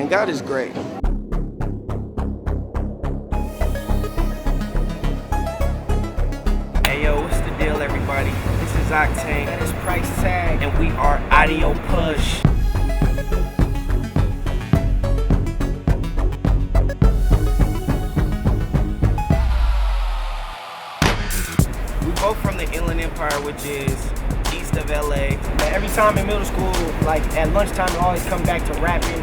man, God is great. Hey yo, what's the deal, everybody? This is Octane. And it's Price Tag. And we are Audio Push. We both from the Inland Empire, which is east of LA. Every time in middle school, like at lunchtime, it always come back to rapping,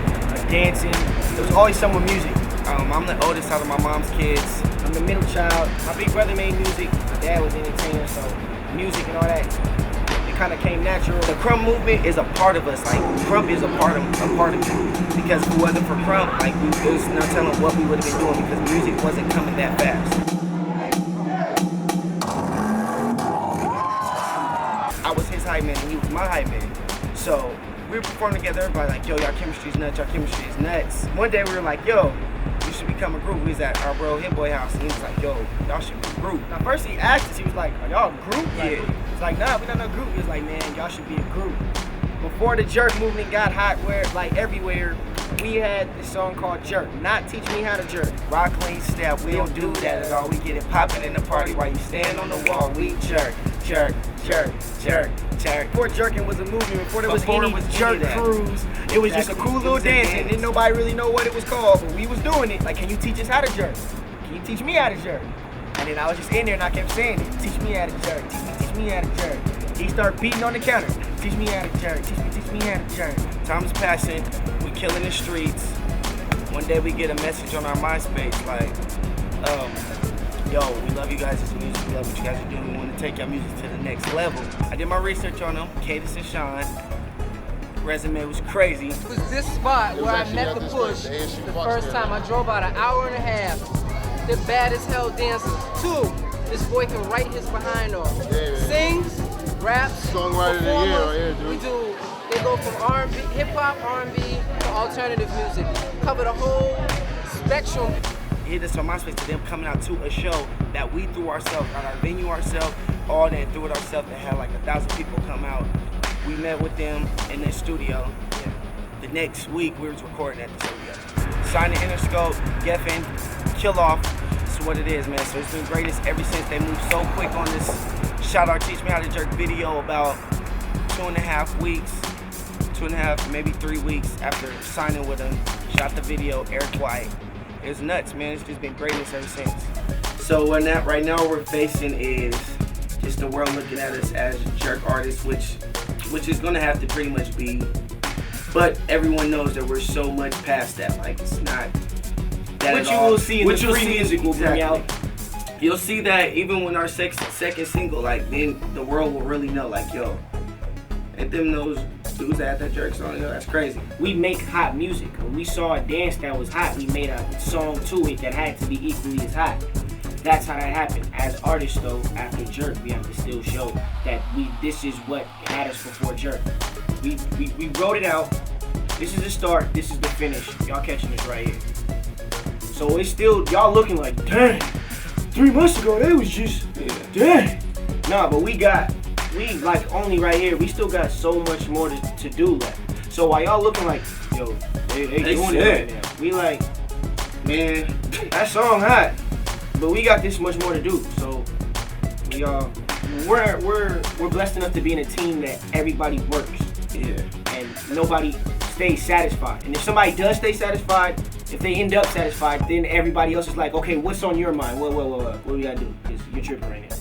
dancing. There was always some with music. I'm the oldest out of my mom's kids. I'm the middle child. My big brother made music. My dad was an entertainer, so music and all that, it kind of came natural. The Crump movement is a part of us. Like, Crump is a part of it. Because if it wasn't for Crump, like, there's no telling what we would have been doing because music wasn't coming that fast. I was his hype man and he was my hype man. So we were performing together, everybody like, yo, y'all chemistry's nuts, y'all chemistry is nuts. One day we were like, yo, you should become a group. We was at our bro Hit Boy house and he was like, yo, y'all should be a group. Now first he asked us, he was like, are y'all a group? Like, Yeah. It's like, nah, we're not a group. He was like, man, y'all should be a group. Before the jerk movement got hot, where like everywhere, we had this song called Jerk. Not Teach Me How to Jerk. Rock, clean, step, we don't do that at all. We get it popping in the party while you stand on the wall. We jerk, jerk, jerk, jerk, jerk. Before jerking was a movement, before there was Before any it was jerk any of that. crews, it was just a cool little dance, and didn't nobody really know what it was called, but we was doing it. Like, can you teach us how to jerk? Can you teach me how to jerk? And then I was just in there and I kept saying it. Teach me how to jerk. Teach me how to jerk. He started beating on the counter. Teach me how to jerk. Teach me how to jerk. Time's passing, we killing the streets. One day we get a message on our MySpace like, yo, we love you guys' music, we love what you guys are doing, we want to take your music to the next level. I did my research on them, Cadence and Sean. Resume was crazy. It was this spot where I met the Push the first time. I drove about an hour and a half. They're bad as hell dancers. Two, this boy can write his behind off. Sings, raps, Songwriter of the year right here, dude. We do. They go from R&B, hip hop, R&B to alternative music. Cover the whole spectrum. Hit us on MySpace to them coming out to a show that we threw ourselves, got our venue ourselves, all that, threw it ourselves. They had like 1,000 people come out. We met with them in their studio. The next week we was recording at the studio. Signed to Interscope, Geffen, Kill Off. That's what it is, man. So it's been greatest ever since they moved so quick on this Shout Out Teach Me How to Jerk video about 2.5 weeks. 2.5, maybe 3 weeks after signing with them. Shot the video, Eric White. It was nuts, man. It's just been greatness ever since. So right now we're facing is just the world looking at us as jerk artists, which is gonna have to pretty much be. But everyone knows that we're so much past that. Like, it's not that Which at you all. will see in the free music will bring out. You'll see that even when our second single, like, then the world will really know, like, yo, ain't them those dudes that had that jerk song, yo, that's crazy. We make hot music. When we saw a dance that was hot, we made a song to it that had to be equally as hot. That's how that happened. As artists, though, after Jerk, we have to still show that this is what had us before Jerk. We wrote it out. This is the start. This is the finish. Y'all catching this right here. So it's still, y'all looking like, dang, 3 months ago, they was just, dang. Nah, but we like only right here, we still got so much more to do left. So while y'all looking like, yo, they doing it right now. We like, man, that song hot. But we got this much more to do, so we're blessed enough to be in a team that everybody works, and nobody stays satisfied. And if somebody does stay satisfied, if they end up satisfied, then everybody else is like, okay, what's on your mind? What do we gotta do? Because you're tripping right now.